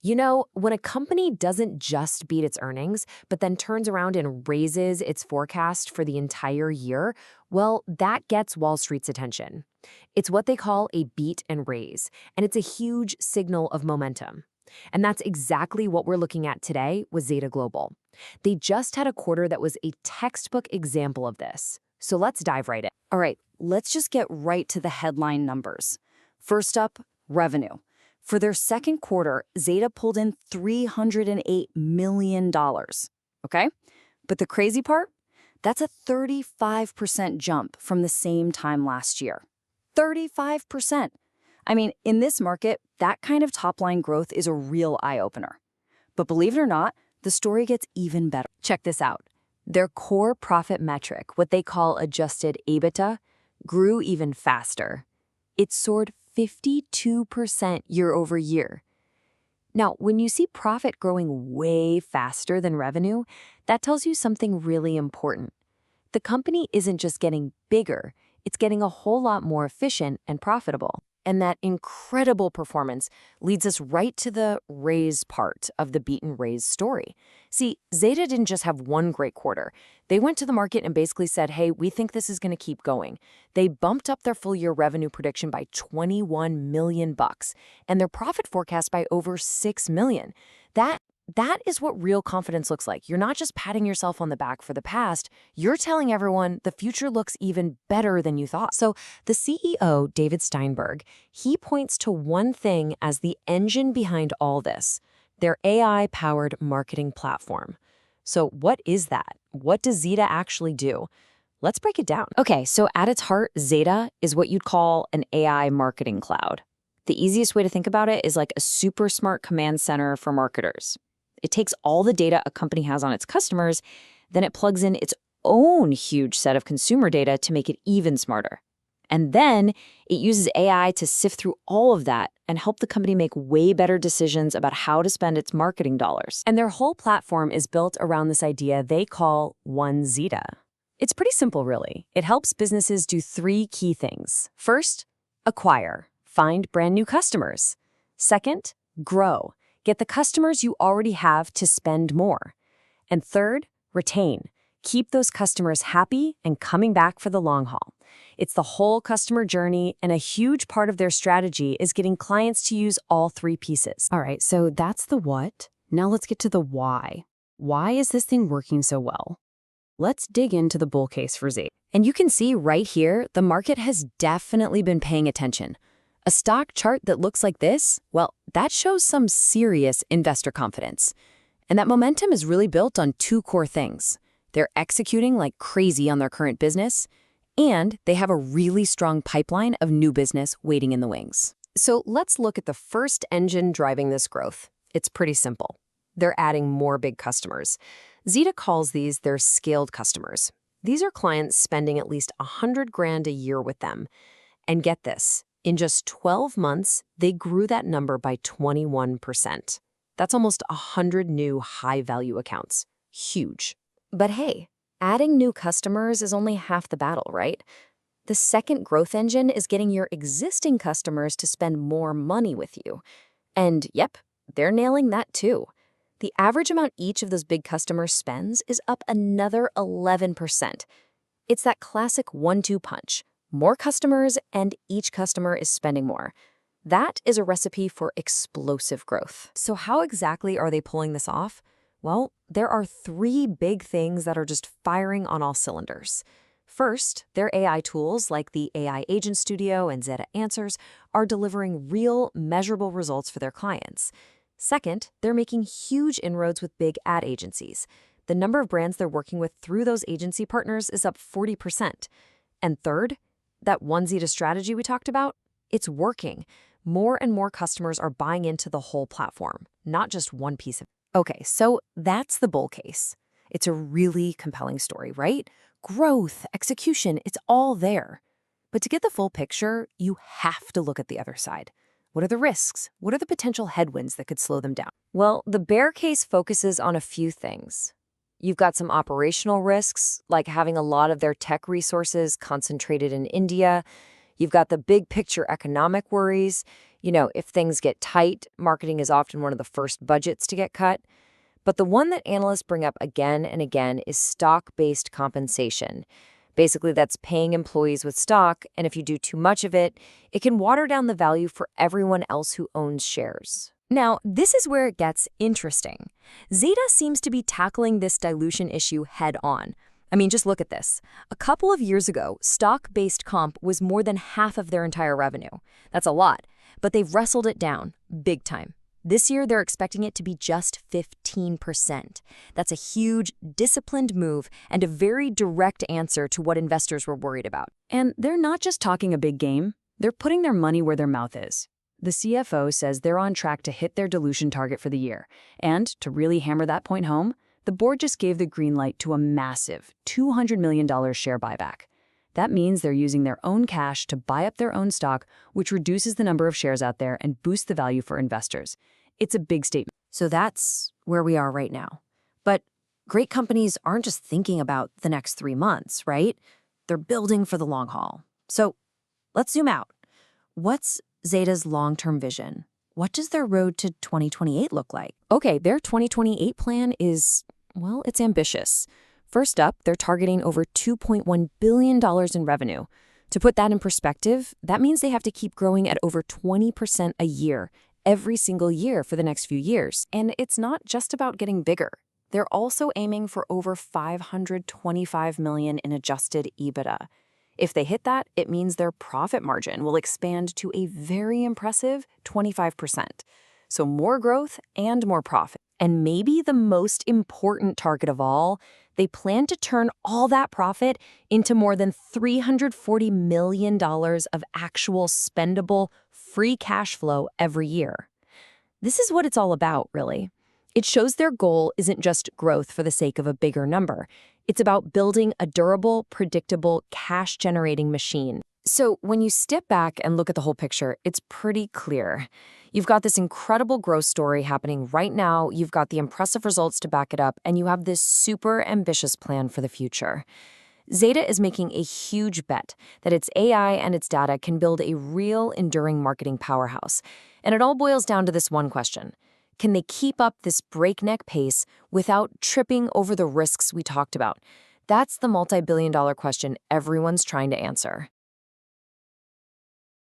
You know, when a company doesn't just beat its earnings, but then turns around and raises its forecast for the entire year, well, that gets Wall Street's attention. It's what they call a beat and raise, and it's a huge signal of momentum. And that's exactly what we're looking at today with Zeta Global. They just had a quarter that was a textbook example of this. So let's dive right in. All right, let's just get right to the headline numbers. First up, revenue. For their second quarter, Zeta pulled in $308 million, okay? But the crazy part? That's a 35% jump from the same time last year. 35%. I mean, in this market, that kind of top-line growth is a real eye-opener. But believe it or not, the story gets even better. Check this out. Their core profit metric, what they call adjusted EBITDA, grew even faster. It soared 52% year over year. Now, when you see profit growing way faster than revenue, that tells you something really important. The company isn't just getting bigger, it's getting a whole lot more efficient and profitable. And that incredible performance leads us right to the raise part of the beat and raise story. See, Zeta didn't just have one great quarter. They went to the market and basically said, hey, we think this is going to keep going. They bumped up their full year revenue prediction by $21 million and their profit forecast by over $6 million. That is what real confidence looks like. You're not just patting yourself on the back for the past, you're telling everyone the future looks even better than you thought. So the CEO, David Steinberg, he points to one thing as the engine behind all this, their AI-powered marketing platform. So what is that? What does Zeta actually do? Let's break it down. Okay, so at its heart, Zeta is what you'd call an AI marketing cloud. The easiest way to think about it is like a super smart command center for marketers. It takes all the data a company has on its customers, then it plugs in its own huge set of consumer data to make it even smarter. And then it uses AI to sift through all of that and help the company make way better decisions about how to spend its marketing dollars. And their whole platform is built around this idea they call One Zeta. It's pretty simple, really. It helps businesses do three key things. First, acquire, find brand new customers. Second, grow. Get the customers you already have to spend more. And third, retain. Keep those customers happy and coming back for the long haul. It's the whole customer journey, and a huge part of their strategy is getting clients to use all three pieces. All right, so that's the what. Now let's get to the why. Why is this thing working so well? Let's dig into the bull case for Zeta. And you can see right here, the market has definitely been paying attention. A stock chart that looks like this, well, that shows some serious investor confidence. And that momentum is really built on two core things. They're executing like crazy on their current business, and they have a really strong pipeline of new business waiting in the wings. So let's look at the first engine driving this growth. It's pretty simple. They're adding more big customers. Zeta calls these their scaled customers. These are clients spending at least $100,000 a year with them. And get this. In just 12 months, they grew that number by 21%. That's almost 100 new high-value accounts. Huge. But hey, adding new customers is only half the battle, right? The second growth engine is getting your existing customers to spend more money with you. And yep, they're nailing that too. The average amount each of those big customers spends is up another 11%. It's that classic 1-2 punch. More customers, and each customer is spending more. That is a recipe for explosive growth. So how exactly are they pulling this off? Well, there are three big things that are just firing on all cylinders. First, their AI tools like the AI Agent Studio and Zeta Answers are delivering real, measurable results for their clients. Second, they're making huge inroads with big ad agencies. The number of brands they're working with through those agency partners is up 40%. And third, that One Zeta strategy we talked about, it's working. More and more customers are buying into the whole platform, not just one piece of it. Okay, so that's the bull case. It's a really compelling story, right? Growth, execution, it's all there. But to get the full picture, you have to look at the other side. What are the risks? What are the potential headwinds that could slow them down? Well, the bear case focuses on a few things. You've got some operational risks, like having a lot of their tech resources concentrated in India. You've got the big picture economic worries. If things get tight, marketing is often one of the first budgets to get cut. But the one that analysts bring up again and again is stock-based compensation. Basically, that's paying employees with stock, and if you do too much of it, it can water down the value for everyone else who owns shares. Now, this is where it gets interesting. Zeta seems to be tackling this dilution issue head on. I mean, just look at this. A couple of years ago, stock-based comp was more than half of their entire revenue. That's a lot, but they've wrestled it down big time. This year, they're expecting it to be just 15%. That's a huge, disciplined move and a very direct answer to what investors were worried about. And they're not just talking a big game. They're putting their money where their mouth is. The CFO says they're on track to hit their dilution target for the year. And to really hammer that point home, the board just gave the green light to a massive $200 million share buyback. That means they're using their own cash to buy up their own stock, which reduces the number of shares out there and boosts the value for investors. It's a big statement. So that's where we are right now. But great companies aren't just thinking about the next 3 months, right? They're building for the long haul. So let's zoom out. What's Zeta's long-term vision? What does their road to 2028 look like? Okay, their 2028 plan is, well, it's ambitious. First up, they're targeting over $2.1 billion in revenue. To put that in perspective, that means they have to keep growing at over 20% a year, every single year for the next few years. And it's not just about getting bigger. They're also aiming for over $525 million in adjusted EBITDA. If they hit that, it means their profit margin will expand to a very impressive 25%. So more growth and more profit. And maybe the most important target of all, they plan to turn all that profit into more than $340 million of actual spendable free cash flow every year. This is what it's all about, really. It shows their goal isn't just growth for the sake of a bigger number. It's about building a durable, predictable, cash-generating machine. So when you step back and look at the whole picture, it's pretty clear. You've got this incredible growth story happening right now, you've got the impressive results to back it up, and you have this super ambitious plan for the future. Zeta is making a huge bet that its AI and its data can build a real, enduring marketing powerhouse. And it all boils down to this one question. Can they keep up this breakneck pace without tripping over the risks we talked about? That's the multi-billion-dollar question everyone's trying to answer.